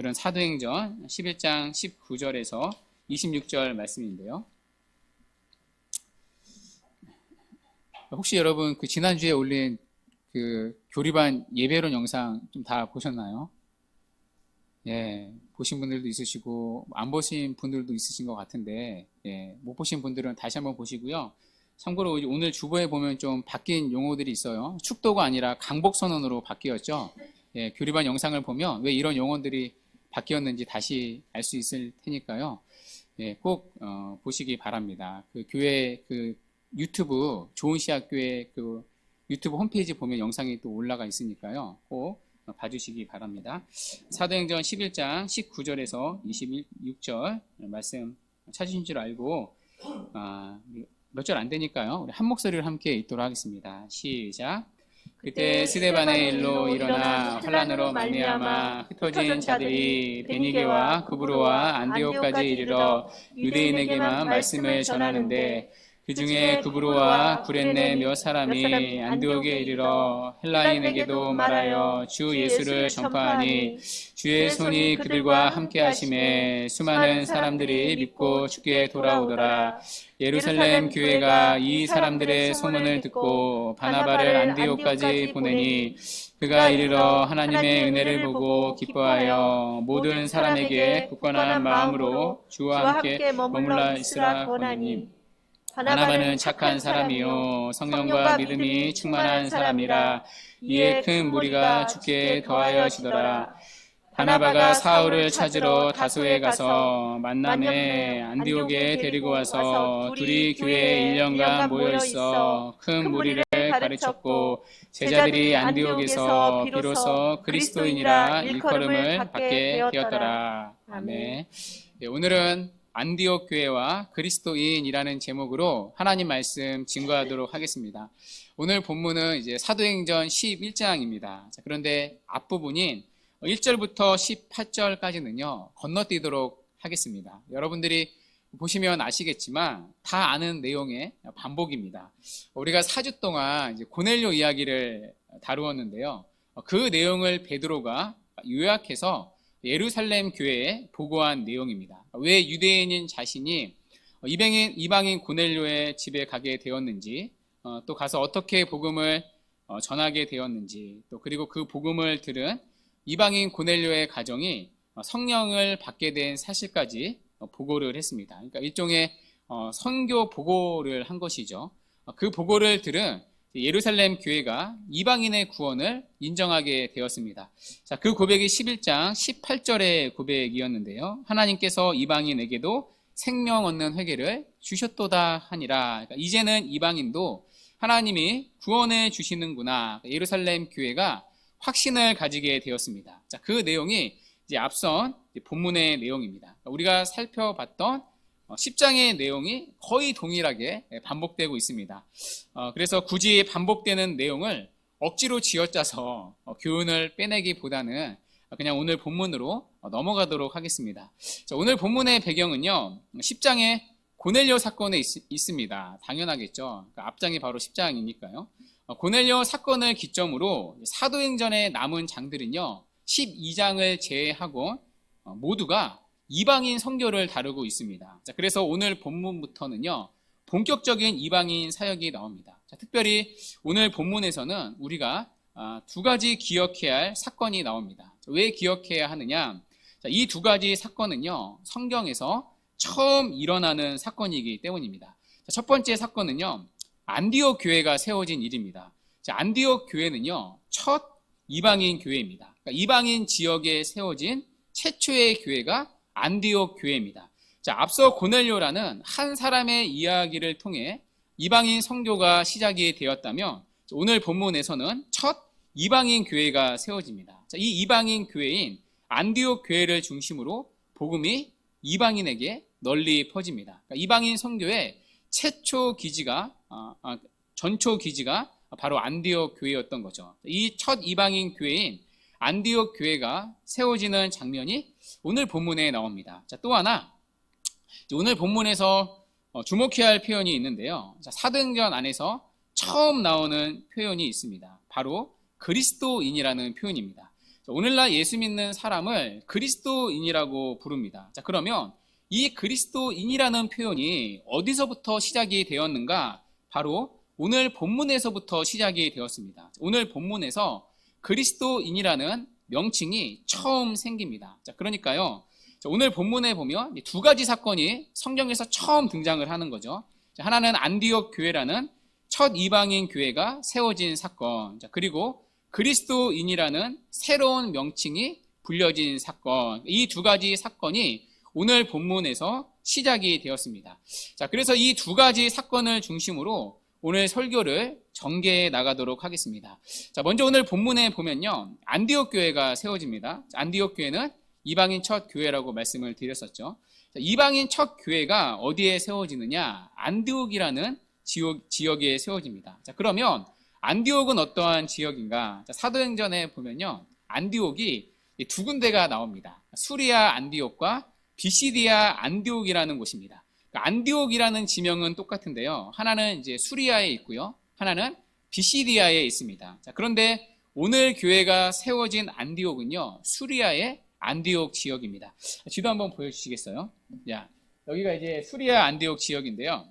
오늘은 사도행전 11장 19절에서 26절 말씀인데요. 혹시 여러분 그 지난주에 올린 그 교리반 예배론 영상 좀 다 보셨나요? 예, 보신 분들도 있으시고 안 보신 분들도 있으신 것 같은데, 못 보신 분들은 다시 한번 보시고요. 참고로 오늘 주보에 보면 좀 바뀐 용어들이 있어요. 축도가 아니라 강복선언으로 바뀌었죠. 교리반 영상을 보면 왜 이런 용어들이 바뀌었는지 다시 알 수 있을 테니까요. 꼭 보시기 바랍니다. 그 교회 그 유튜브 좋은시학교의 그 유튜브 홈페이지 보면 영상이 또 올라가 있으니까요. 꼭 봐주시기 바랍니다. 사도행전 11장 19절에서 26절 말씀 찾으신 줄 알고 몇 절 안 되니까요. 우리 한 목소리를 함께 읽도록 하겠습니다. 시작. 그때 스데반의 일로 일어나 환란으로 말미암아 흩어진 자들이 베니게와 구브로와 안디옥까지 이르러 유대인에게만 말씀을 전하는데 그 중에 구브로와 구레네 몇 사람이 안디옥에 이르러 헬라인에게도 말하여 주 예수를 전파하니 주의 손이 그들과 함께 하심에 수많은 사람들이 믿고 주께 돌아오더라. 예루살렘 교회가 이 사람들의 소문을 듣고 바나바를 안디옥까지 보내니 그가 이르러 하나님의 은혜를 보고 기뻐하여 모든 사람에게 굳건한 마음으로 주와 함께 머물러 있으라 권하니 바나바는 착한 사람이요 성령과 믿음이 충만한 사람이라. 이에 큰 무리가 주께 더하여지더라. 바나바가 사울을 찾으러 다소에 가서 만남에 안디옥에 데리고 와서 둘이 교회에 1년간 모여있어 큰 무리를 가르쳤고 제자들이 안디옥에서 비로소 그리스도인이라 일컬음을 받게 되었더라. 아멘. 오늘은 안디옥 교회와 그리스도인이라는 제목으로 하나님 말씀 증거하도록 하겠습니다. 오늘 본문은 이제 사도행전 11장입니다. 그런데 앞부분인 1절부터 18절까지는요, 건너뛰도록 하겠습니다. 여러분들이 보시면 아시겠지만 다 아는 내용의 반복입니다. 우리가 4주 동안 이제 고넬료 이야기를 다루었는데요. 그 내용을 베드로가 요약해서 예루살렘 교회에 보고한 내용입니다. 왜 유대인인 자신이 이방인 고넬료의 집에 가게 되었는지, 또 가서 어떻게 복음을 전하게 되었는지, 또 그리고 그 복음을 들은 이방인 고넬료의 가정이 성령을 받게 된 사실까지 보고를 했습니다. 그러니까 일종의 선교 보고를 한 것이죠. 그 보고를 들은 예루살렘 교회가 이방인의 구원을 인정하게 되었습니다. 자, 그 고백이 11장 18절의 고백이었는데요. 하나님께서 이방인에게도 생명 얻는 회개를 주셨도다 하니라. 그러니까 이제는 이방인도 하나님이 구원해 주시는구나. 예루살렘 교회가 확신을 가지게 되었습니다. 자, 그 내용이 이제 앞선 본문의 내용입니다. 우리가 살펴봤던 10장의 내용이 거의 동일하게 반복되고 있습니다. 그래서 굳이 반복되는 내용을 억지로 쥐어짜서 교훈을 빼내기보다는 그냥 오늘 본문으로 넘어가도록 하겠습니다. 자, 오늘 본문의 배경은요, 10장에 고넬료 사건에 있습니다. 당연하겠죠. 그러니까 앞장이 바로 10장이니까요. 고넬료 사건을 기점으로 사도행전의 남은 장들은요, 12장을 제외하고 모두가 이방인 선교를 다루고 있습니다. 자, 그래서 오늘 본문부터는요, 본격적인 이방인 사역이 나옵니다. 자, 특별히 오늘 본문에서는 우리가 두 가지 기억해야 할 사건이 나옵니다. 자, 왜 기억해야 하느냐? 자, 이 두 가지 사건은요, 성경에서 처음 일어나는 사건이기 때문입니다. 자, 첫 번째 사건은요, 안디옥 교회가 세워진 일입니다. 자, 안디옥 교회는요, 첫 이방인 교회입니다. 그러니까 이방인 지역에 세워진 최초의 교회가 안디옥 교회입니다. 자, 앞서 고넬료라는 한 사람의 이야기를 통해 이방인 선교가 시작이 되었다면 오늘 본문에서는 첫 이방인 교회가 세워집니다. 자, 이 이방인 교회인 안디옥 교회를 중심으로 복음이 이방인에게 널리 퍼집니다. 그러니까 이방인 선교의 최초 기지가 전초 기지가 바로 안디옥 교회였던 거죠. 이 첫 이방인 교회인 안디옥 교회가 세워지는 장면이 오늘 본문에 나옵니다. 자, 또 하나 오늘 본문에서 주목해야 할 표현이 있는데요. 자, 사도행전 안에서 처음 나오는 표현이 있습니다. 바로 그리스도인이라는 표현입니다. 오늘날 예수 믿는 사람을 그리스도인이라고 부릅니다. 자, 그러면 이 그리스도인이라는 표현이 어디서부터 시작이 되었는가? 바로 오늘 본문에서부터 시작이 되었습니다. 오늘 본문에서 그리스도인이라는 명칭이 처음 생깁니다. 자, 그러니까요. 오늘 본문에 보면 두 가지 사건이 성경에서 처음 등장을 하는 거죠. 자, 하나는 안디옥 교회라는 첫 이방인 교회가 세워진 사건. 자, 그리고 그리스도인이라는 새로운 명칭이 불려진 사건. 이 두 가지 사건이 오늘 본문에서 시작이 되었습니다. 자, 그래서 이 두 가지 사건을 중심으로 오늘 설교를 전개해 나가도록 하겠습니다. 자, 먼저 오늘 본문에 보면요. 안디옥 교회가 세워집니다. 안디옥 교회는 이방인 첫 교회라고 말씀을 드렸었죠. 자, 이방인 첫 교회가 어디에 세워지느냐? 안디옥이라는 지역에 세워집니다. 자, 그러면 안디옥은 어떠한 지역인가? 자, 사도행전에 보면요. 안디옥이 두 군데가 나옵니다. 수리아 안디옥과 비시디아 안디옥이라는 곳입니다. 그러니까 안디옥이라는 지명은 똑같은데요. 하나는 이제 수리아에 있고요. 하나는 비시디아에 있습니다. 자, 그런데 오늘 교회가 세워진 안디옥은요. 수리아의 안디옥 지역입니다. 지도 한번 보여주시겠어요? 야, 여기가 이제 수리아 안디옥 지역인데요.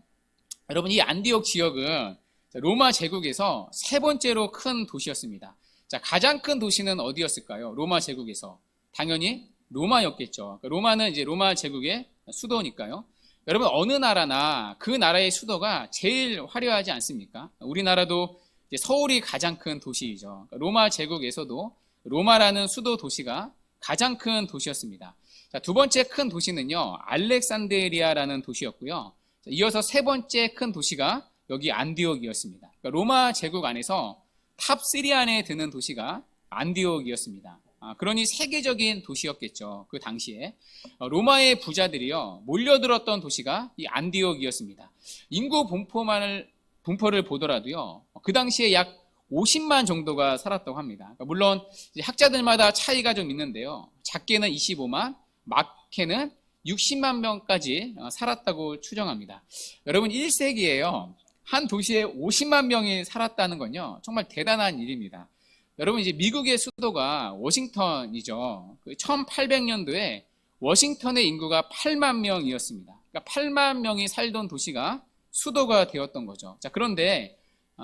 여러분, 이 안디옥 지역은 로마 제국에서 세 번째로 큰 도시였습니다. 자, 가장 큰 도시는 어디였을까요? 로마 제국에서. 당연히 로마였겠죠. 그러니까 로마는 이제 로마 제국의 수도니까요. 여러분, 어느 나라나 그 나라의 수도가 제일 화려하지 않습니까? 우리나라도 이제 서울이 가장 큰 도시이죠. 그러니까 로마 제국에서도 로마라는 수도 도시가 가장 큰 도시였습니다. 자, 두 번째 큰 도시는요, 알렉산드리아라는 도시였고요. 자, 이어서 세 번째 큰 도시가 여기 안디옥이었습니다. 그러니까 로마 제국 안에서 탑3 안에 드는 도시가 안디옥이었습니다. 그러니 세계적인 도시였겠죠. 그 당시에. 로마의 부자들이요, 몰려들었던 도시가 이 안디옥이었습니다. 인구 분포를 보더라도요, 그 당시에 약 50만 정도가 살았다고 합니다. 그러니까 물론 학자들마다 차이가 좀 있는데요. 작게는 25만, 많게는 60만 명까지 살았다고 추정합니다. 여러분, 1세기에요. 한 도시에 50만 명이 살았다는 건요, 정말 대단한 일입니다. 여러분, 이제 미국의 수도가 워싱턴이죠. 1800년도에 워싱턴의 인구가 8만 명이었습니다. 그러니까 8만 명이 살던 도시가 수도가 되었던 거죠. 자, 그런데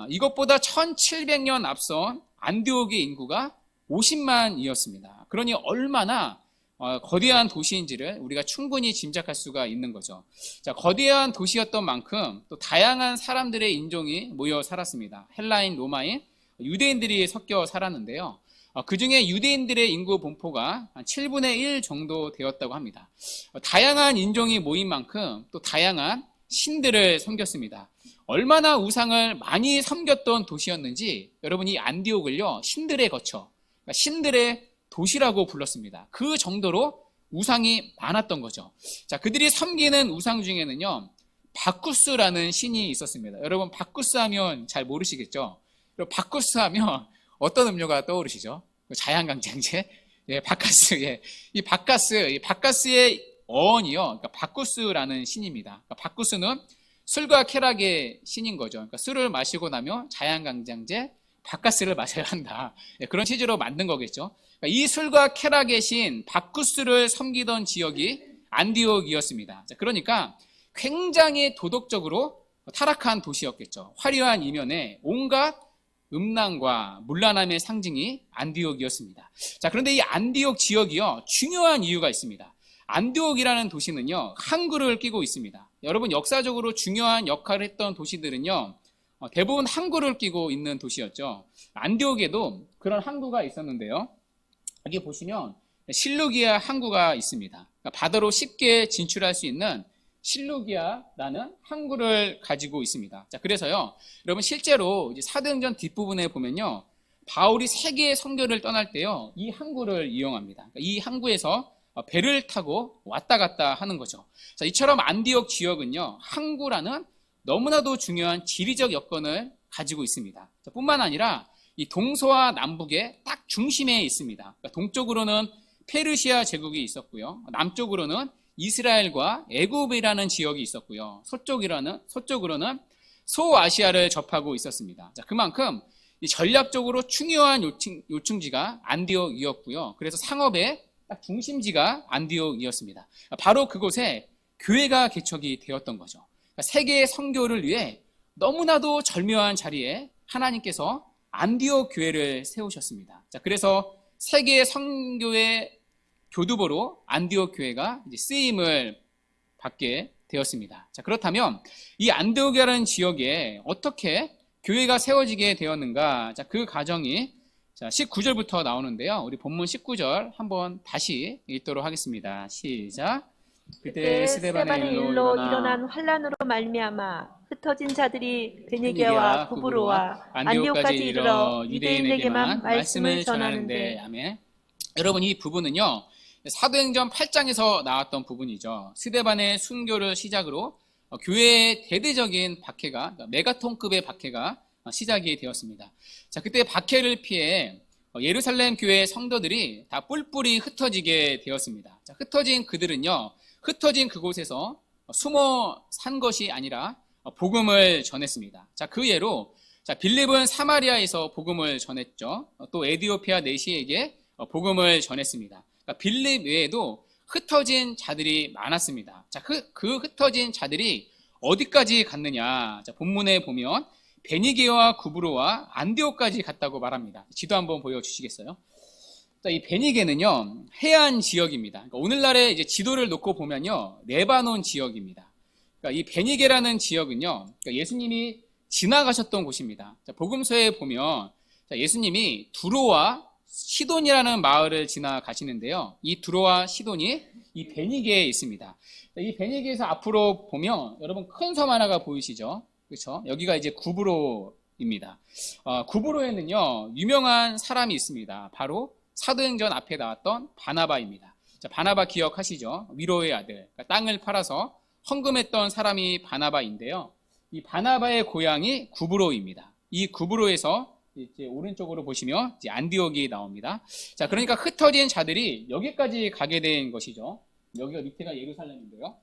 이것보다 1700년 앞선 안디옥의 인구가 50만이었습니다. 그러니 얼마나 거대한 도시인지를 우리가 충분히 짐작할 수가 있는 거죠. 자, 거대한 도시였던 만큼 또 다양한 사람들의 인종이 모여 살았습니다. 헬라인, 로마인, 유대인들이 섞여 살았는데요. 그 중에 유대인들의 인구 분포가 한 7분의 1 정도 되었다고 합니다. 다양한 인종이 모인 만큼 또 다양한 신들을 섬겼습니다. 얼마나 우상을 많이 섬겼던 도시였는지 여러분이 안디옥을요, 신들의 거처, 그러니까 신들의 도시라고 불렀습니다. 그 정도로 우상이 많았던 거죠. 자, 그들이 섬기는 우상 중에는요, 바쿠스라는 신이 있었습니다. 여러분, 바쿠스 하면 잘 모르시겠죠? 바쿠스 하면 어떤 음료가 떠오르시죠? 자양강장제? 예, 바카스. 예. 이 바카스의 어원이요, 그러니까 바쿠스라는 신입니다. 그러니까 바쿠스는 술과 쾌락의 신인 거죠. 그러니까 술을 마시고 나면 자양강장제, 바카스를 마셔야 한다. 예, 그런 취지로 만든 거겠죠. 그러니까 이 술과 쾌락의 신 바쿠스를 섬기던 지역이 안디옥이었습니다. 자, 그러니까 굉장히 도덕적으로 타락한 도시였겠죠. 화려한 이면에 온갖 음란과 문란함의 상징이 안디옥이었습니다. 자, 그런데 이 안디옥 지역이요, 중요한 이유가 있습니다. 안디옥이라는 도시는요, 항구를 끼고 있습니다. 여러분, 역사적으로 중요한 역할을 했던 도시들은요, 대부분 항구를 끼고 있는 도시였죠. 안디옥에도 그런 항구가 있었는데요. 여기 보시면 실루기아 항구가 있습니다. 그러니까 바다로 쉽게 진출할 수 있는 실루기아라는 항구를 가지고 있습니다. 자, 그래서요, 여러분, 실제로 이제 사도행전 뒷부분에 보면요, 바울이 세계 선교를 떠날 때요, 이 항구를 이용합니다. 그러니까 이 항구에서 배를 타고 왔다 갔다 하는 거죠. 자, 이처럼 안디옥 지역은요, 항구라는 너무나도 중요한 지리적 여건을 가지고 있습니다. 자, 뿐만 아니라 이 동서와 남북의 딱 중심에 있습니다. 그러니까 동쪽으로는 페르시아 제국이 있었고요, 남쪽으로는 이스라엘과 애굽이라는 지역이 있었고요, 서쪽으로는 소아시아를 접하고 있었습니다. 자, 그만큼 이 전략적으로 중요한 요충지가 안디옥이었고요. 그래서 상업의 딱 중심지가 안디옥이었습니다. 바로 그곳에 교회가 개척이 되었던 거죠. 세계의 선교를 위해 너무나도 절묘한 자리에 하나님께서 안디옥 교회를 세우셨습니다. 자, 그래서 세계 선교의 교두보로 안디옥 교회가 이제 쓰임을 받게 되었습니다. 자, 그렇다면 이 안디옥이라는 지역에 어떻게 교회가 세워지게 되었는가? 자, 그 과정이 19절부터 나오는데요. 우리 본문 19절 한번 다시 읽도록 하겠습니다. 시작. 그때 스데반의 일로 일어난 환란으로 말미암아 흩어진 자들이 베니게와 구브로와 안디옥까지 이르러 유대인에게만 말씀을 전하는데. 아멘. 여러분, 이 부분은요, 사도행전 8장에서 나왔던 부분이죠. 스데반의 순교를 시작으로 교회의 대대적인 박해가, 그러니까 메가톤급의 박해가 시작이 되었습니다. 자, 그때 박해를 피해 예루살렘 교회 성도들이 다 뿔뿔이 흩어지게 되었습니다. 자, 흩어진 그들은요, 흩어진 그곳에서 숨어 산 것이 아니라 복음을 전했습니다. 자, 그 예로 빌립은 사마리아에서 복음을 전했죠. 또 에디오피아 내시에게 복음을 전했습니다. 그러니까 빌립 외에도 흩어진 자들이 많았습니다. 자, 그 흩어진 자들이 어디까지 갔느냐? 자, 본문에 보면 베니게와 구브로와 안디옥까지 갔다고 말합니다. 지도 한번 보여주시겠어요? 자, 이 베니게는요, 해안 지역입니다. 그러니까 오늘날의 이제 지도를 놓고 보면요, 레바논 지역입니다. 그러니까 이 베니게라는 지역은요, 그러니까 예수님이 지나가셨던 곳입니다. 자, 복음서에 보면 예수님이 두로와 시돈이라는 마을을 지나가시는데요. 이 두로와 시돈이 이 베니게에 있습니다. 이 베니게에서 앞으로 보면 여러분 큰 섬 하나가 보이시죠? 그렇죠? 여기가 이제 구브로입니다. 구브로에는요, 유명한 사람이 있습니다. 바로 사도행전 앞에 나왔던 바나바입니다. 자, 바나바 기억하시죠? 위로의 아들. 그러니까 땅을 팔아서 헌금했던 사람이 바나바인데요. 이 바나바의 고향이 구브로입니다. 이 구브로에서 이제 오른쪽으로 보시면 이제 안디옥이 나옵니다. 자, 그러니까 흩어진 자들이 여기까지 가게 된 것이죠. 여기가 밑에가 예루살렘인데요.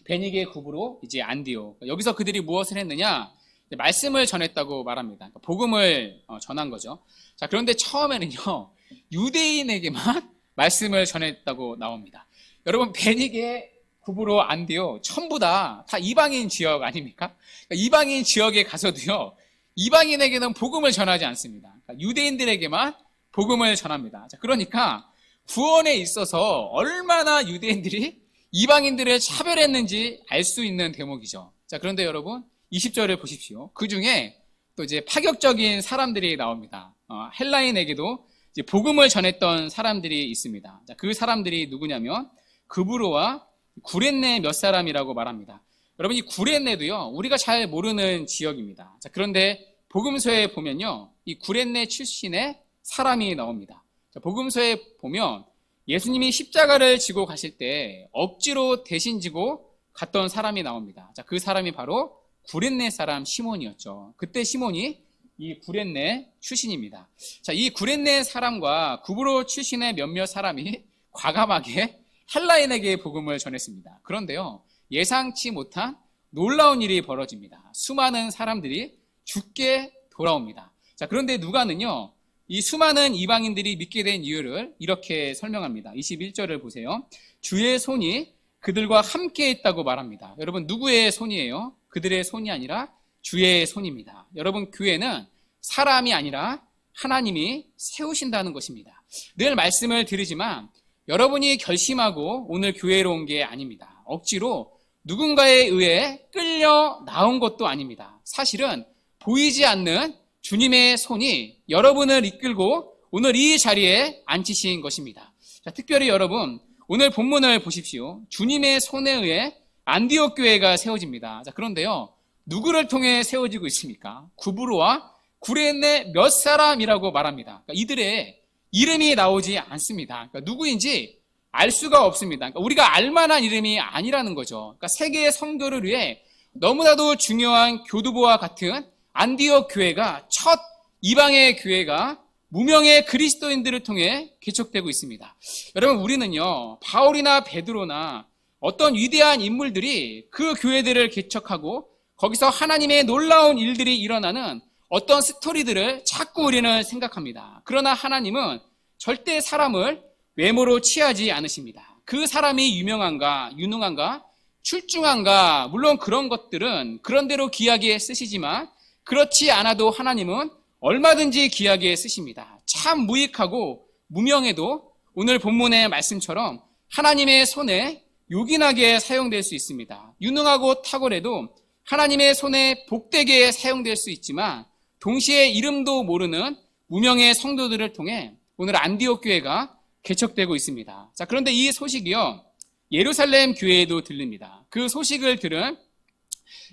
베니게, 구브로, 이제 안디옥. 여기서 그들이 무엇을 했느냐? 말씀을 전했다고 말합니다. 그러니까 복음을 전한 거죠. 자, 그런데 처음에는요, 유대인에게만 말씀을 전했다고 나옵니다. 여러분, 베니게, 구브로, 안디옥 전부 다 이방인 지역 아닙니까? 그러니까 이방인 지역에 가서도요, 이방인에게는 복음을 전하지 않습니다. 그러니까 유대인들에게만 복음을 전합니다. 자, 그러니까 구원에 있어서 얼마나 유대인들이 이방인들을 차별했는지 알 수 있는 대목이죠. 자, 그런데 여러분 20절을 보십시오. 그 중에 또 이제 파격적인 사람들이 나옵니다. 헬라인에게도 이제 복음을 전했던 사람들이 있습니다. 자, 그 사람들이 누구냐면 구브로와 구레네 몇 사람이라고 말합니다. 여러분, 이 구레네도요, 우리가 잘 모르는 지역입니다. 자, 그런데 복음서에 보면요, 이 구레네 출신의 사람이 나옵니다. 자, 복음서에 보면 예수님이 십자가를 지고 가실 때 억지로 대신 지고 갔던 사람이 나옵니다. 자, 그 사람이 바로 구레네 사람 시몬이었죠. 그때 시몬이 이 구레네 출신입니다. 자, 이 구레네 사람과 구브로 출신의 몇몇 사람이 과감하게 헬라인에게 복음을 전했습니다. 그런데요, 예상치 못한 놀라운 일이 벌어집니다. 수많은 사람들이 죽게 돌아옵니다. 자, 그런데 누가는요, 이 수많은 이방인들이 믿게 된 이유를 이렇게 설명합니다. 21절을 보세요. 주의 손이 그들과 함께 있다고 말합니다. 여러분, 누구의 손이에요? 그들의 손이 아니라 주의 손입니다. 여러분, 교회는 사람이 아니라 하나님이 세우신다는 것입니다. 늘 말씀을 드리지만 여러분이 결심하고 오늘 교회로 온 게 아닙니다. 억지로 누군가에 의해 끌려 나온 것도 아닙니다. 사실은 보이지 않는 주님의 손이 여러분을 이끌고 오늘 이 자리에 앉히신 것입니다. 자, 특별히 여러분, 오늘 본문을 보십시오. 주님의 손에 의해 안디옥 교회가 세워집니다. 자, 그런데요, 누구를 통해 세워지고 있습니까? 구브로와 구레네 몇 사람이라고 말합니다. 그러니까 이들의 이름이 나오지 않습니다. 그러니까 누구인지 알 수가 없습니다. 그러니까 우리가 알만한 이름이 아니라는 거죠. 그러니까 세계의 선교를 위해 너무나도 중요한 교두보와 같은 안디옥 교회가 첫 이방의 교회가 무명의 그리스도인들을 통해 개척되고 있습니다. 여러분, 우리는요, 바울이나 베드로나 어떤 위대한 인물들이 그 교회들을 개척하고 거기서 하나님의 놀라운 일들이 일어나는 어떤 스토리들을 자꾸 우리는 생각합니다. 그러나 하나님은 절대 사람을 외모로 취하지 않으십니다. 그 사람이 유명한가, 유능한가, 출중한가, 물론 그런 것들은 그런대로 귀하게 쓰시지만 그렇지 않아도 하나님은 얼마든지 귀하게 쓰십니다. 참 무익하고 무명해도 오늘 본문의 말씀처럼 하나님의 손에 요긴하게 사용될 수 있습니다. 유능하고 탁월해도 하나님의 손에 복되게 사용될 수 있지만 동시에 이름도 모르는 무명의 성도들을 통해 오늘 안디옥 교회가 개척되고 있습니다. 자, 그런데 이 소식이요, 예루살렘 교회에도 들립니다. 그 소식을 들은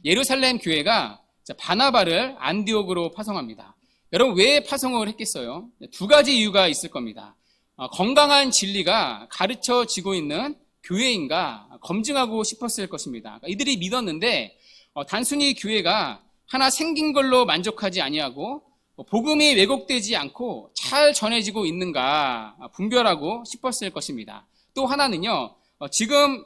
예루살렘 교회가 바나바를 안디옥으로 파송합니다. 여러분, 왜 파송을 했겠어요? 두 가지 이유가 있을 겁니다. 건강한 진리가 가르쳐지고 있는 교회인가 검증하고 싶었을 것입니다. 이들이 믿었는데 단순히 교회가 하나 생긴 걸로 만족하지 아니하고 복음이 왜곡되지 않고 잘 전해지고 있는가 분별하고 싶었을 것입니다. 또 하나는요, 지금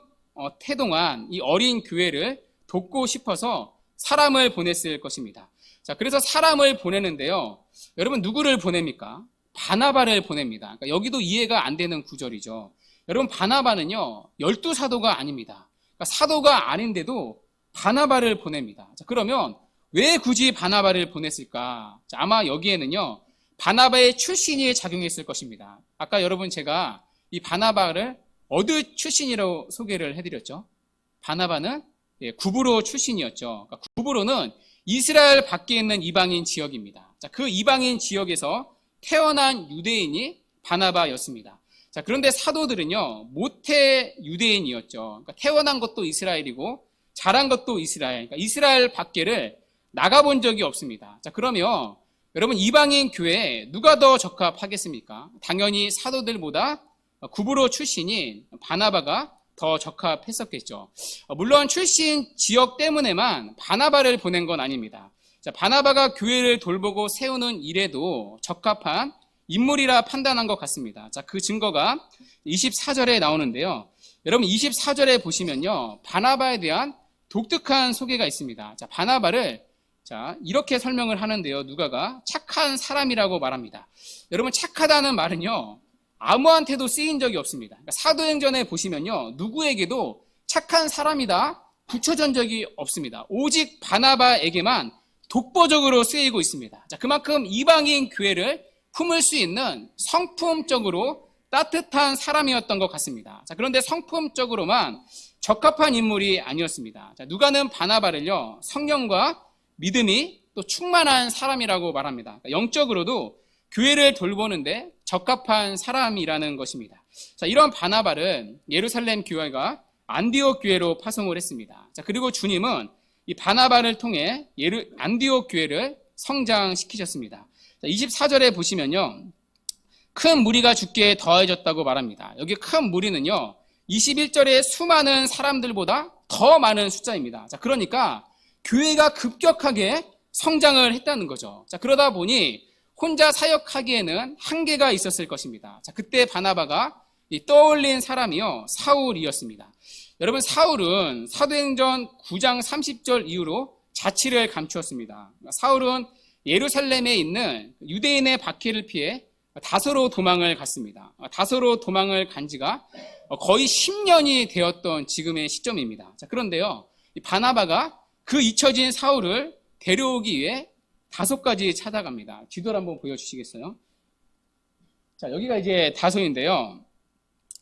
태동한 이 어린 교회를 돕고 싶어서 사람을 보냈을 것입니다. 자, 그래서 사람을 보내는데요, 여러분 누구를 보냅니까? 바나바를 보냅니다. 그러니까 여기도 이해가 안 되는 구절이죠. 여러분, 바나바는요 12사도가 아닙니다. 그러니까 사도가 아닌데도 바나바를 보냅니다. 자, 그러면 왜 굳이 바나바를 보냈을까? 자, 아마 여기에는요 바나바의 출신이 작용했을 것입니다. 아까 여러분 제가 이 바나바를 어느 출신이라고 소개를 해드렸죠? 바나바는 구브로 출신이었죠. 그러니까 구브로는 이스라엘 밖에 있는 이방인 지역입니다. 자, 그 이방인 지역에서 태어난 유대인이 바나바였습니다. 자, 그런데 사도들은요 모태 유대인이었죠. 그러니까 태어난 것도 이스라엘이고 자란 것도 이스라엘. 그러니까 이스라엘 밖에를 나가본 적이 없습니다. 자, 그러면 여러분 이방인 교회에 누가 더 적합하겠습니까? 당연히 사도들보다 구브로 출신인 바나바가 더 적합했었겠죠. 물론 출신 지역 때문에만 바나바를 보낸 건 아닙니다. 자, 바나바가 교회를 돌보고 세우는 일에도 적합한 인물이라 판단한 것 같습니다. 자, 그 증거가 24절에 나오는데요. 여러분 24절에 보시면요, 바나바에 대한 독특한 소개가 있습니다. 자, 바나바를 이렇게 설명을 하는데요. 누가가 착한 사람이라고 말합니다. 여러분, 착하다는 말은요 아무한테도 쓰인 적이 없습니다. 그러니까 사도행전에 보시면요 누구에게도 착한 사람이다 붙여진 적이 없습니다. 오직 바나바에게만 독보적으로 쓰이고 있습니다. 자, 그만큼 이방인 교회를 품을 수 있는 성품적으로 따뜻한 사람이었던 것 같습니다. 자, 그런데 성품적으로만 적합한 인물이 아니었습니다. 자, 누가는 바나바를요 성령과 믿음이 또 충만한 사람이라고 말합니다. 그러니까 영적으로도 교회를 돌보는데 적합한 사람이라는 것입니다. 자, 이런 바나바를 예루살렘 교회가 안디옥 교회로 파송을 했습니다. 자, 그리고 주님은 이 바나바를 통해 안디옥 교회를 성장시키셨습니다. 자, 24절에 보시면요, 큰 무리가 주께 더해졌다고 말합니다. 여기 큰 무리는요 21절에 수많은 사람들보다 더 많은 숫자입니다. 자, 그러니까 교회가 급격하게 성장을 했다는 거죠. 자, 그러다 보니 혼자 사역하기에는 한계가 있었을 것입니다. 자, 그때 바나바가 떠올린 사람이요 사울이었습니다. 여러분, 사울은 사도행전 9장 30절 이후로 자취를 감추었습니다. 사울은 예루살렘에 있는 유대인의 박해를 피해 다소로 도망을 갔습니다. 다소로 도망을 간 지가 거의 10년이 되었던 지금의 시점입니다. 자, 그런데요, 이 바나바가 그 잊혀진 사울을 데려오기 위해 다소까지 찾아갑니다. 지도를 한번 보여주시겠어요? 자, 여기가 이제 다소인데요.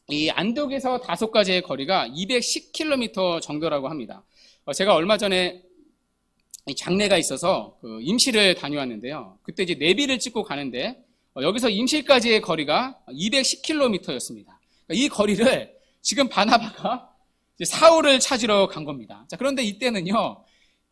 이 안디옥에서 다소까지의 거리가 210km 정도라고 합니다. 제가 얼마 전에 장례가 있어서 그 임실을 다녀왔는데요. 그때 이제 내비를 찍고 가는데 여기서 임실까지의 거리가 210km였습니다. 이 거리를 지금 바나바가 사울을 찾으러 간 겁니다. 자, 그런데 이때는요,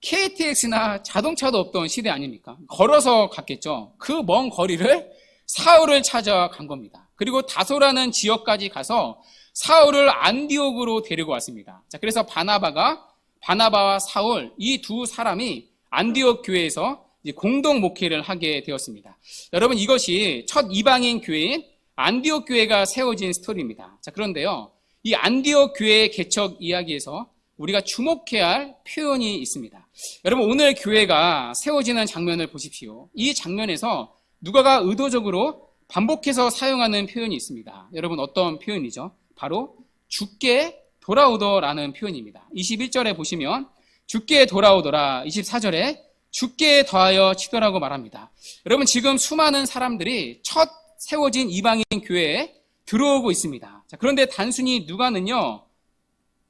KTX나 자동차도 없던 시대 아닙니까? 걸어서 갔겠죠. 그 먼 거리를 사울을 찾아간 겁니다. 그리고 다소라는 지역까지 가서 사울을 안디옥으로 데리고 왔습니다. 자, 그래서 바나바와 사울, 이 두 사람이 안디옥 교회에서 공동 목회를 하게 되었습니다. 여러분, 이것이 첫 이방인 교회인 안디옥 교회가 세워진 스토리입니다. 자, 그런데요, 이 안디옥 교회의 개척 이야기에서 우리가 주목해야 할 표현이 있습니다. 여러분, 오늘 교회가 세워지는 장면을 보십시오. 이 장면에서 누가가 의도적으로 반복해서 사용하는 표현이 있습니다. 여러분, 어떤 표현이죠? 바로 주께 돌아오더라는 표현입니다. 21절에 보시면 주께 돌아오더라, 24절에 주께 더하여 치더라고 말합니다. 여러분, 지금 수많은 사람들이 첫 세워진 이방인 교회에 들어오고 있습니다. 자, 그런데 단순히 누가는요,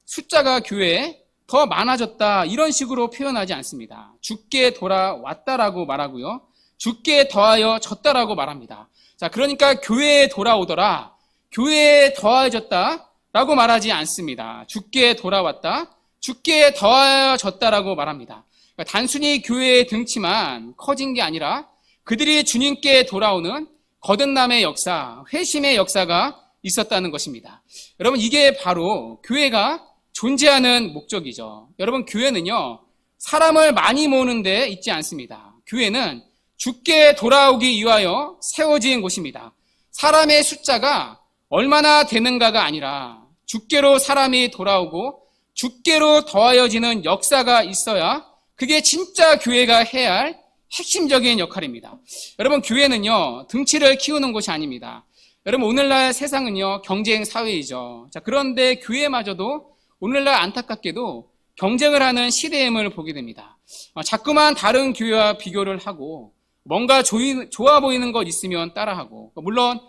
숫자가 교회에 더 많아졌다 이런 식으로 표현하지 않습니다. 주께 돌아왔다라고 말하고요, 주께 더하여 졌다라고 말합니다. 자, 그러니까 교회에 돌아오더라, 교회에 더하여졌다라고 말하지 않습니다. 주께 돌아왔다, 주께 더하여졌다라고 말합니다. 그러니까 단순히 교회의 등치만 커진 게 아니라 그들이 주님께 돌아오는 거듭남의 역사, 회심의 역사가 있었다는 것입니다. 여러분, 이게 바로 교회가 존재하는 목적이죠. 여러분, 교회는요, 사람을 많이 모으는 데 있지 않습니다. 교회는 주께 돌아오기 위하여 세워진 곳입니다. 사람의 숫자가 얼마나 되는가가 아니라 주께로 사람이 돌아오고 주께로 더하여지는 역사가 있어야 그게 진짜 교회가 해야 할 핵심적인 역할입니다. 여러분, 교회는요, 등치를 키우는 곳이 아닙니다. 여러분, 오늘날 세상은요, 경쟁 사회이죠. 자, 그런데 교회마저도 오늘날 안타깝게도 경쟁을 하는 시대임을 보게 됩니다. 자꾸만 다른 교회와 비교를 하고 뭔가 좋아 보이는 것 있으면 따라하고, 물론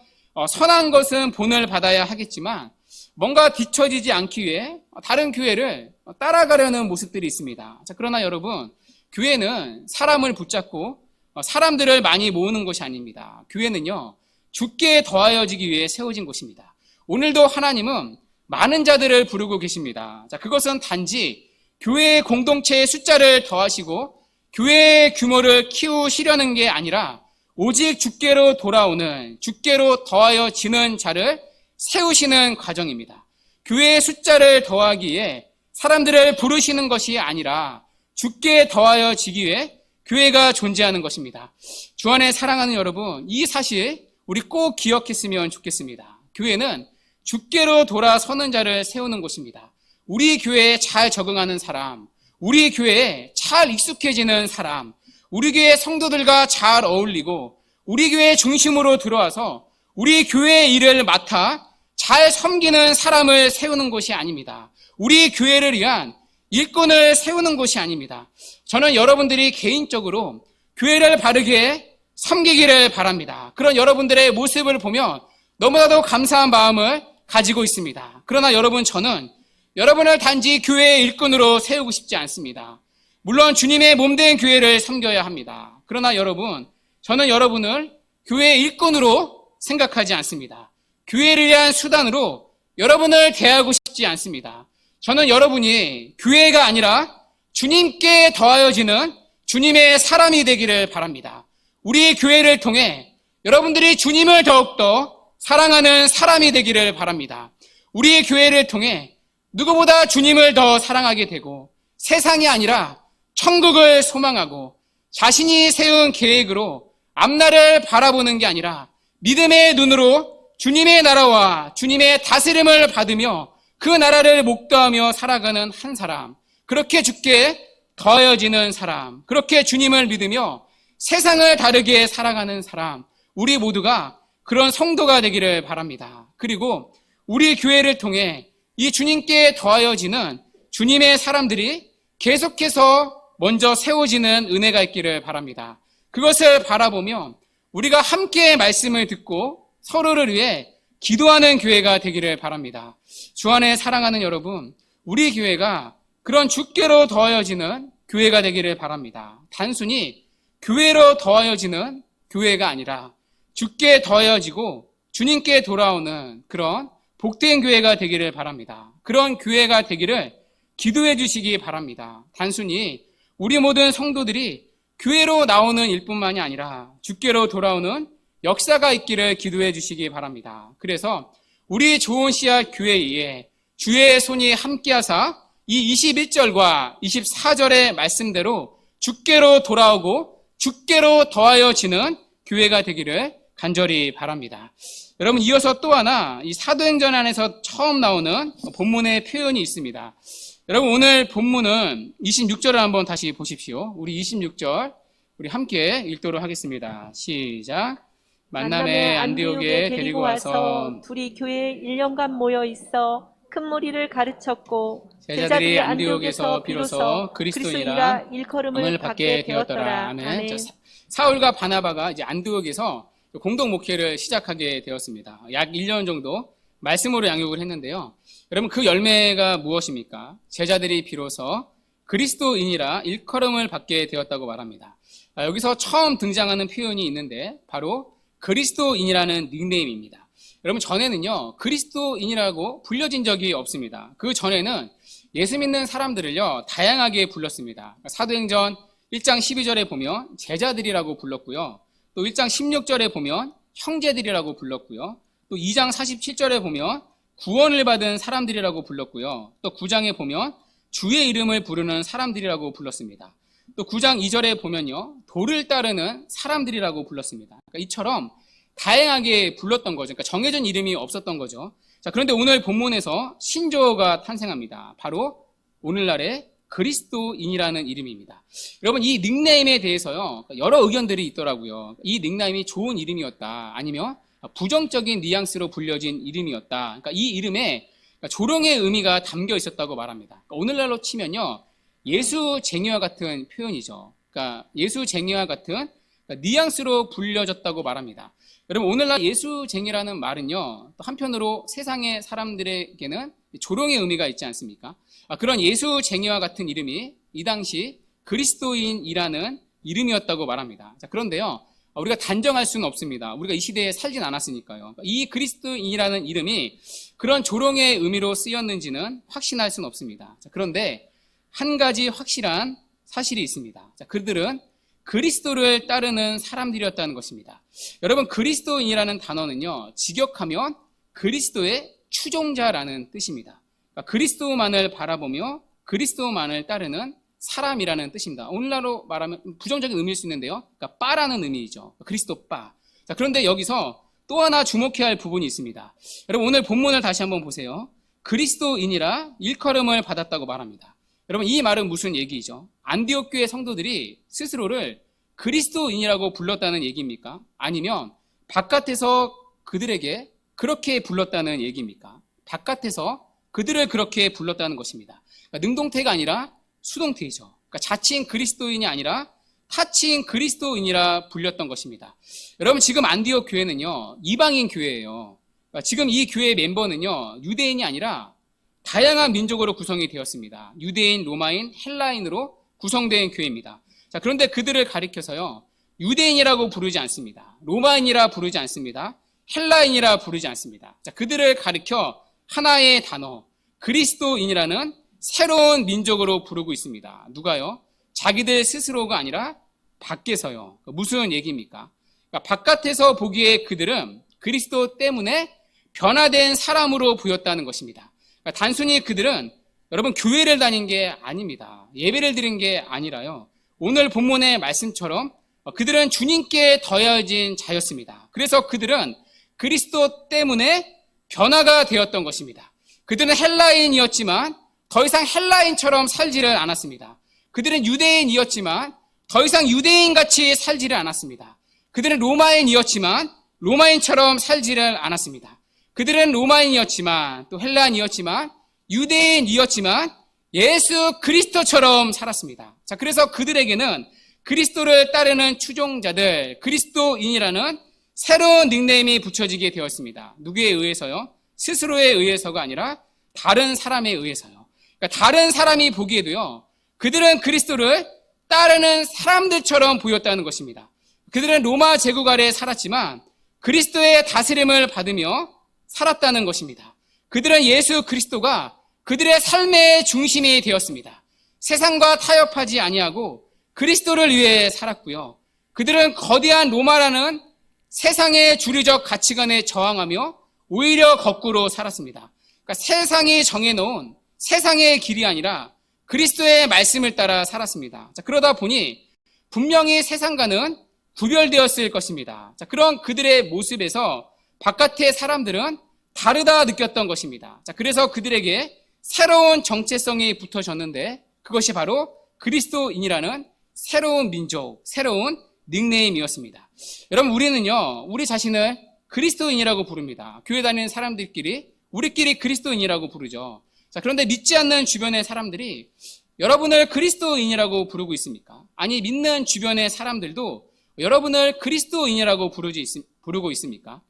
선한 것은 본을 받아야 하겠지만 뭔가 뒤처지지 않기 위해 다른 교회를 따라가려는 모습들이 있습니다. 자, 그러나 여러분, 교회는 사람을 붙잡고 사람들을 많이 모으는 것이 아닙니다. 교회는요, 주께 더하여지기 위해 세워진 곳입니다. 오늘도 하나님은 많은 자들을 부르고 계십니다. 자, 그것은 단지 교회의 공동체의 숫자를 더하시고 교회의 규모를 키우시려는 게 아니라 오직 주께로 돌아오는, 주께로 더하여지는 자를 세우시는 과정입니다. 교회의 숫자를 더하기 위해 사람들을 부르시는 것이 아니라 주께 더하여지기 위해 교회가 존재하는 것입니다. 주 안에 사랑하는 여러분, 이 사실 우리 꼭 기억했으면 좋겠습니다. 교회는 주께로 돌아서는 자를 세우는 곳입니다. 우리 교회에 잘 적응하는 사람, 우리 교회에 잘 익숙해지는 사람, 우리 교회 성도들과 잘 어울리고 우리 교회 중심으로 들어와서 우리 교회의 일을 맡아 잘 섬기는 사람을 세우는 곳이 아닙니다. 우리 교회를 위한 일꾼을 세우는 곳이 아닙니다. 저는 여러분들이 개인적으로 교회를 바르게 섬기기를 바랍니다. 그런 여러분들의 모습을 보면 너무나도 감사한 마음을 가지고 있습니다. 그러나 여러분, 저는 여러분을 단지 교회의 일꾼으로 세우고 싶지 않습니다. 물론 주님의 몸된 교회를 섬겨야 합니다. 그러나 여러분, 저는 여러분을 교회의 일꾼으로 생각하지 않습니다. 교회를 위한 수단으로 여러분을 대하고 싶지 않습니다. 저는 여러분이 교회가 아니라 주님께 더하여지는 주님의 사람이 되기를 바랍니다. 우리 교회를 통해 여러분들이 주님을 더욱더 사랑하는 사람이 되기를 바랍니다. 우리 교회를 통해 누구보다 주님을 더 사랑하게 되고 세상이 아니라 천국을 소망하고 자신이 세운 계획으로 앞날을 바라보는 게 아니라 믿음의 눈으로 주님의 나라와 주님의 다스림을 받으며 그 나라를 목도하며 살아가는 한 사람, 그렇게 주께 더하여지는 사람, 그렇게 주님을 믿으며 세상을 다르게 살아가는 사람, 우리 모두가 그런 성도가 되기를 바랍니다. 그리고 우리 교회를 통해 이 주님께 더하여지는 주님의 사람들이 계속해서 먼저 세워지는 은혜가 있기를 바랍니다. 그것을 바라보며 우리가 함께 말씀을 듣고 서로를 위해 기도하는 교회가 되기를 바랍니다. 주 안에 사랑하는 여러분, 우리 교회가 그런 주께로 더하여지는 교회가 되기를 바랍니다. 단순히 교회로 더하여지는 교회가 아니라 주께 더하여지고 주님께 돌아오는 그런 복된 교회가 되기를 바랍니다. 그런 교회가 되기를 기도해 주시기 바랍니다. 단순히 우리 모든 성도들이 교회로 나오는 일뿐만이 아니라 주께로 돌아오는 역사가 있기를 기도해 주시기 바랍니다. 그래서 우리 좋은 씨앗 교회에 주의 손이 함께하사 이 21절과 24절의 말씀대로 주께로 돌아오고 주께로 더하여지는 교회가 되기를 간절히 바랍니다. 여러분, 이어서 또 하나 이 사도행전 안에서 처음 나오는 본문의 표현이 있습니다. 여러분 오늘 본문은 26절을 한번 다시 보십시오. 우리 26절 우리 함께 읽도록 하겠습니다. 시작. 만남에 안디옥에 데리고 와서 둘이 교회에 1년간 모여 있어 큰 무리를 가르쳤고 제자들이 안디옥에서 비로소 그리스도인이라 일컬음을 받게 되었더라. 아멘. 자, 사울과 바나바가 이제 안디옥에서 공동 목회를 시작하게 되었습니다. 약 1년 정도 말씀으로 양육을 했는데요. 여러분 그 열매가 무엇입니까? 제자들이 비로소 그리스도인이라 일컬음을 받게 되었다고 말합니다. 여기서 처음 등장하는 표현이 있는데 바로 그리스도인이라는 닉네임입니다. 여러분 전에는요 그리스도인이라고 불려진 적이 없습니다. 그 전에는 예수 믿는 사람들을요 다양하게 불렀습니다. 사도행전 1장 12절에 보면 제자들이라고 불렀고요. 또 1장 16절에 보면 형제들이라고 불렀고요. 또 2장 47절에 보면 구원을 받은 사람들이라고 불렀고요. 또 9장에 보면 주의 이름을 부르는 사람들이라고 불렀습니다. 또 9장 2절에 보면요 도를 따르는 사람들이라고 불렀습니다. 그러니까 이처럼 다양하게 불렀던 거죠. 그러니까 정해진 이름이 없었던 거죠. 자, 그런데 오늘 본문에서 신조어가 탄생합니다. 바로 오늘날의 그리스도인이라는 이름입니다. 여러분 이 닉네임에 대해서요 여러 의견들이 있더라고요. 이 닉네임이 좋은 이름이었다, 아니면 부정적인 뉘앙스로 불려진 이름이었다. 그러니까 이 이름에 조롱의 의미가 담겨 있었다고 말합니다. 그러니까 오늘날로 치면요 예수쟁이와 같은 표현이죠. 그러니까 예수쟁이와 같은 뉘앙스로 불려졌다고 말합니다. 여러분 오늘날 예수쟁이라는 말은요 또 한편으로 세상의 사람들에게는 조롱의 의미가 있지 않습니까? 그런 예수쟁이와 같은 이름이 이 당시 그리스도인이라는 이름이었다고 말합니다. 자, 그런데요 우리가 단정할 수는 없습니다. 우리가 이 시대에 살진 않았으니까요. 이 그리스도인이라는 이름이 그런 조롱의 의미로 쓰였는지는 확신할 수는 없습니다. 자, 그런데 한 가지 확실한 사실이 있습니다. 자, 그들은 그리스도를 따르는 사람들이었다는 것입니다. 여러분 그리스도인이라는 단어는요 직역하면 그리스도의 추종자라는 뜻입니다. 그러니까 그리스도만을 바라보며 그리스도만을 따르는 사람이라는 뜻입니다. 오늘날로 말하면 부정적인 의미일 수 있는데요. 그러니까 빠라는 의미이죠. 그리스도 빠. 자, 그런데 여기서 또 하나 주목해야 할 부분이 있습니다. 여러분 오늘 본문을 다시 한번 보세요. 그리스도인이라 일컬음을 받았다고 말합니다. 여러분 이 말은 무슨 얘기죠? 안디옥 교회 성도들이 스스로를 그리스도인이라고 불렀다는 얘기입니까? 아니면 바깥에서 그들에게 그렇게 불렀다는 얘기입니까? 바깥에서 그들을 그렇게 불렀다는 것입니다. 그러니까 능동태가 아니라 수동태이죠. 그러니까 자칭 그리스도인이 아니라 타칭 그리스도인이라 불렸던 것입니다. 여러분 지금 안디옥 교회는요 이방인 교회예요. 그러니까 지금 이 교회 멤버는요 유대인이 아니라 다양한 민족으로 구성이 되었습니다. 유대인, 로마인, 헬라인으로 구성된 교회입니다. 자, 그런데 그들을 가리켜서요 유대인이라고 부르지 않습니다. 로마인이라 부르지 않습니다. 헬라인이라 부르지 않습니다. 자, 그들을 가리켜 하나의 단어 그리스도인이라는 새로운 민족으로 부르고 있습니다. 누가요? 자기들 스스로가 아니라 밖에서요. 무슨 얘기입니까? 그러니까 바깥에서 보기에 그들은 그리스도 때문에 변화된 사람으로 보였다는 것입니다. 그러니까 단순히 그들은 여러분 교회를 다닌 게 아닙니다. 예배를 드린 게 아니라요. 오늘 본문의 말씀처럼 그들은 주님께 더해진 자였습니다. 그래서 그들은 그리스도 때문에 변화가 되었던 것입니다. 그들은 헬라인이었지만 더 이상 헬라인처럼 살지를 않았습니다. 그들은 유대인이었지만 더 이상 유대인같이 살지를 않았습니다. 그들은 로마인이었지만 로마인처럼 살지를 않았습니다. 그들은 로마인이었지만 또 헬라인이었지만 유대인이었지만 예수 그리스도처럼 살았습니다. 자, 그래서 그들에게는 그리스도를 따르는 추종자들, 그리스도인이라는 새로운 닉네임이 붙여지게 되었습니다. 누구에 의해서요? 스스로에 의해서가 아니라 다른 사람에 의해서요. 그러니까 다른 사람이 보기에도요, 그들은 그리스도를 따르는 사람들처럼 보였다는 것입니다. 그들은 로마 제국 아래 살았지만 그리스도의 다스림을 받으며 살았다는 것입니다. 그들은 예수 그리스도가 그들의 삶의 중심이 되었습니다. 세상과 타협하지 아니하고 그리스도를 위해 살았고요. 그들은 거대한 로마라는 세상의 주류적 가치관에 저항하며 오히려 거꾸로 살았습니다. 그러니까 세상이 정해놓은 세상의 길이 아니라 그리스도의 말씀을 따라 살았습니다. 자, 그러다 보니 분명히 세상과는 구별되었을 것입니다. 자, 그런 그들의 모습에서 바깥의 사람들은 다르다 느꼈던 것입니다. 자, 그래서 그들에게 새로운 정체성이 붙어졌는데 그것이 바로 그리스도인이라는 새로운 민족, 새로운 닉네임이었습니다. 여러분, 우리는요, 우리 자신을 그리스도인이라고 부릅니다. 교회 다니는 사람들끼리 우리끼리 그리스도인이라고 부르죠. 자, 그런데 믿지 않는 주변의 사람들이 여러분을 그리스도인이라고 부르고 있습니까? 아니, 믿는 주변의 사람들도 여러분을 그리스도인이라고 부르고 있습니까?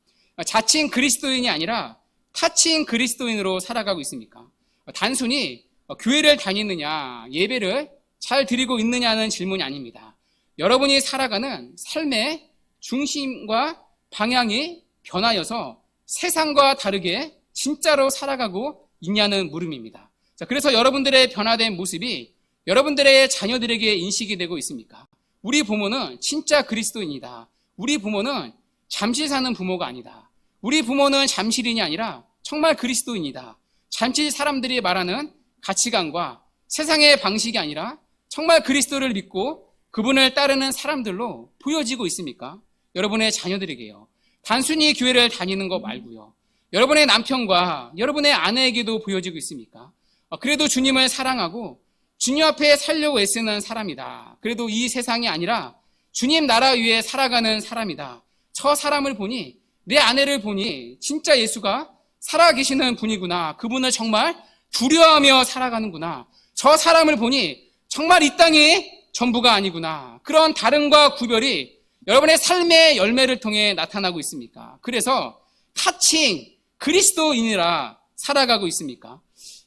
자칭 그리스도인이 아니라 타칭 그리스도인으로 살아가고 있습니까? 단순히 교회를 다니느냐, 예배를 잘 드리고 있느냐는 질문이 아닙니다. 여러분이 살아가는 삶의 중심과 방향이 변하여서 세상과 다르게 진짜로 살아가고 있냐는 물음입니다. 자, 그래서 여러분들의 변화된 모습이 여러분들의 자녀들에게 인식이 되고 있습니까? 우리 부모는 진짜 그리스도인이다. 우리 부모는 잠시 사는 부모가 아니다. 우리 부모는 잠실인이 아니라 정말 그리스도인이다. 잠시 사람들이 말하는 가치관과 세상의 방식이 아니라 정말 그리스도를 믿고 그분을 따르는 사람들로 보여지고 있습니까? 여러분의 자녀들에게요. 단순히 교회를 다니는 것 말고요. 여러분의 남편과 여러분의 아내에게도 보여지고 있습니까? 그래도 주님을 사랑하고 주님 앞에 살려고 애쓰는 사람이다. 그래도 이 세상이 아니라 주님 나라 위에 살아가는 사람이다. 저 사람을 보니, 내 아내를 보니 진짜 예수가 살아계시는 분이구나. 그분을 정말 두려워하며 살아가는구나. 저 사람을 보니 정말 이 땅이 전부가 아니구나. 그런 다름과 구별이 여러분의 삶의 열매를 통해 나타나고 있습니까? 그래서 타칭 그리스도인이라 살아가고 있습니까?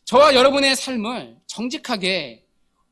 저와 여러분의 삶을 정직하게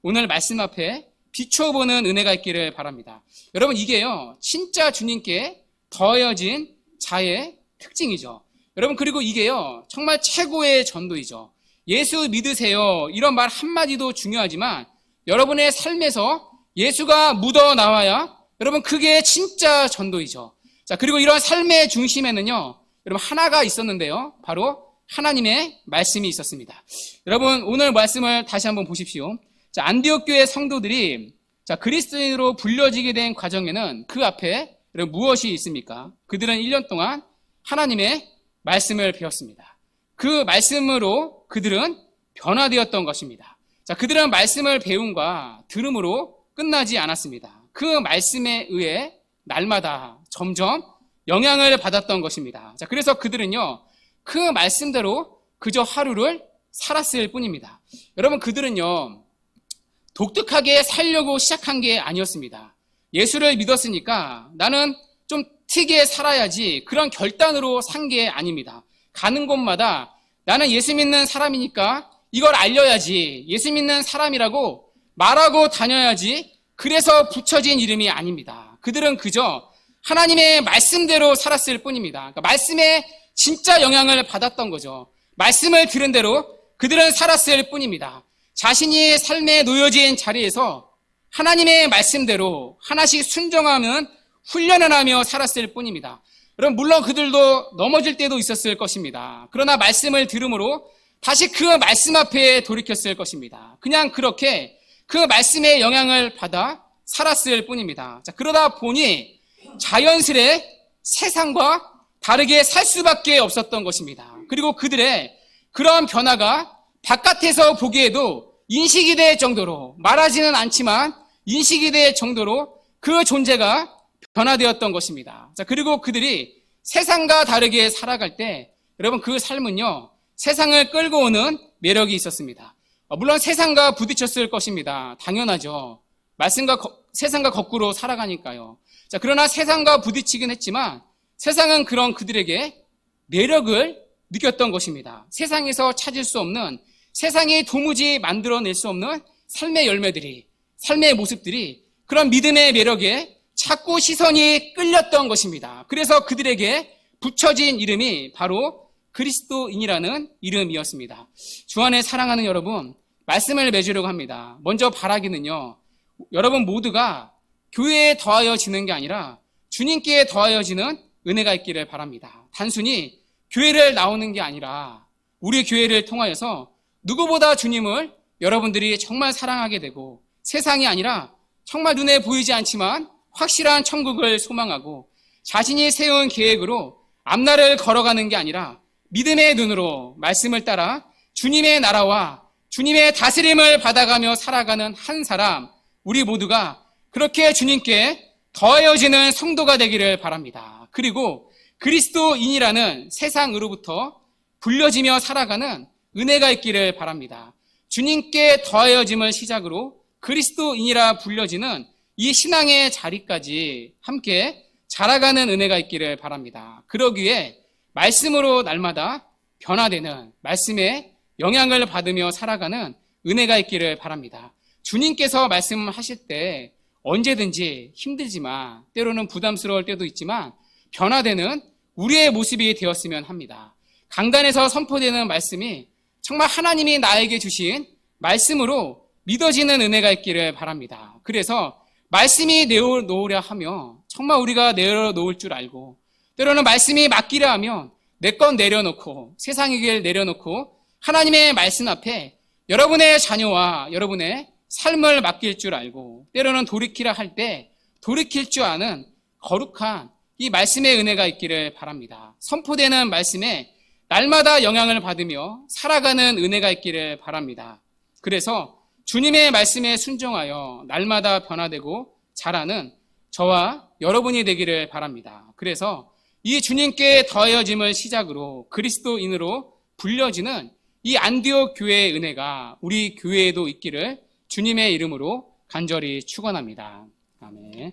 오늘 말씀 앞에 비춰보는 은혜가 있기를 바랍니다. 여러분, 이게요, 진짜 주님께 더해진 자의 특징이죠. 여러분, 그리고 이게요, 정말 최고의 전도이죠. 예수 믿으세요. 이런 말 한마디도 중요하지만 여러분의 삶에서 예수가 묻어 나와야 여러분, 그게 진짜 전도이죠. 자, 그리고 이런 삶의 중심에는요, 여러분, 하나가 있었는데요. 바로 하나님의 말씀이 있었습니다. 여러분, 오늘 말씀을 다시 한번 보십시오. 자, 안디옥 교회 성도들이 그리스도인으로 불려지게 된 과정에는 그 앞에 여러분, 무엇이 있습니까? 그들은 1년 동안 하나님의 말씀을 배웠습니다. 그 말씀으로 그들은 변화되었던 것입니다. 자, 그들은 말씀을 배움과 들음으로 끝나지 않았습니다. 그 말씀에 의해 날마다 점점 영향을 받았던 것입니다. 자, 그래서 그들은요, 그 말씀대로 그저 하루를 살았을 뿐입니다. 여러분, 그들은요, 독특하게 살려고 시작한 게 아니었습니다. 예수를 믿었으니까 나는 좀 특이하게 살아야지, 그런 결단으로 산 게 아닙니다. 가는 곳마다 나는 예수 믿는 사람이니까 이걸 알려야지, 예수 믿는 사람이라고 말하고 다녀야지, 그래서 붙여진 이름이 아닙니다. 그들은 그저 하나님의 말씀대로 살았을 뿐입니다. 그러니까 말씀에 진짜 영향을 받았던 거죠. 말씀을 들은 대로 그들은 살았을 뿐입니다. 자신이 삶에 놓여진 자리에서 하나님의 말씀대로 하나씩 순종하면 훈련을 하며 살았을 뿐입니다. 여러분, 물론 그들도 넘어질 때도 있었을 것입니다. 그러나 말씀을 들음으로 다시 그 말씀 앞에 돌이켰을 것입니다. 그냥 그렇게 그 말씀의 영향을 받아 살았을 뿐입니다. 자, 그러다 보니 자연스레 세상과 다르게 살 수밖에 없었던 것입니다. 그리고 그들의 그런 변화가 바깥에서 보기에도 인식이 될 정도로, 말하지는 않지만 인식이 될 정도로 그 존재가 변화되었던 것입니다. 자, 그리고 그들이 세상과 다르게 살아갈 때 여러분, 그 삶은요, 세상을 끌고 오는 매력이 있었습니다. 물론 세상과 부딪혔을 것입니다. 당연하죠. 세상과 거꾸로 살아가니까요. 자, 그러나 세상과 부딪히긴 했지만 세상은 그런 그들에게 매력을 느꼈던 것입니다. 세상에서 찾을 수 없는, 세상이 도무지 만들어낼 수 없는 삶의 열매들이, 삶의 모습들이 그런 믿음의 매력에 자꾸 시선이 끌렸던 것입니다. 그래서 그들에게 붙여진 이름이 바로 그리스도인이라는 이름이었습니다. 주 안에 사랑하는 여러분, 말씀을 맺으려고 합니다. 먼저 바라기는요, 여러분 모두가 교회에 더하여지는 게 아니라 주님께 더하여지는 은혜가 있기를 바랍니다. 단순히 교회를 나오는 게 아니라 우리 교회를 통하여서 누구보다 주님을 여러분들이 정말 사랑하게 되고, 세상이 아니라 정말 눈에 보이지 않지만 확실한 천국을 소망하고 자신이 세운 계획으로 앞날을 걸어가는 게 아니라 믿음의 눈으로 말씀을 따라 주님의 나라와 주님의 다스림을 받아가며 살아가는 한 사람, 우리 모두가 그렇게 주님께 더해지는 성도가 되기를 바랍니다. 그리고 그리스도인이라는 세상으로부터 불려지며 살아가는 은혜가 있기를 바랍니다. 주님께 더해짐을 시작으로 그리스도인이라 불려지는 이 신앙의 자리까지 함께 자라가는 은혜가 있기를 바랍니다. 그러기에 말씀으로 날마다 변화되는 말씀의 영향을 받으며 살아가는 은혜가 있기를 바랍니다. 주님께서 말씀하실 때 언제든지 힘들지만 때로는 부담스러울 때도 있지만 변화되는 우리의 모습이 되었으면 합니다. 강단에서 선포되는 말씀이 정말 하나님이 나에게 주신 말씀으로 믿어지는 은혜가 있기를 바랍니다. 그래서 말씀이 내어놓으려 하며 정말 우리가 내어놓을 줄 알고 때로는 말씀이 맡기려 하면 내 것 내려놓고 세상의 길 내려놓고 하나님의 말씀 앞에 여러분의 자녀와 여러분의 삶을 맡길 줄 알고 때로는 돌이키라 할 때 돌이킬 줄 아는 거룩한 이 말씀의 은혜가 있기를 바랍니다. 선포되는 말씀에 날마다 영향을 받으며 살아가는 은혜가 있기를 바랍니다. 그래서 주님의 말씀에 순종하여 날마다 변화되고 자라는 저와 여러분이 되기를 바랍니다. 그래서 이 주님께 더해짐을 시작으로 그리스도인으로 불려지는 이 안디옥 교회의 은혜가 우리 교회에도 있기를 주님의 이름으로 간절히 축원합니다. 아멘.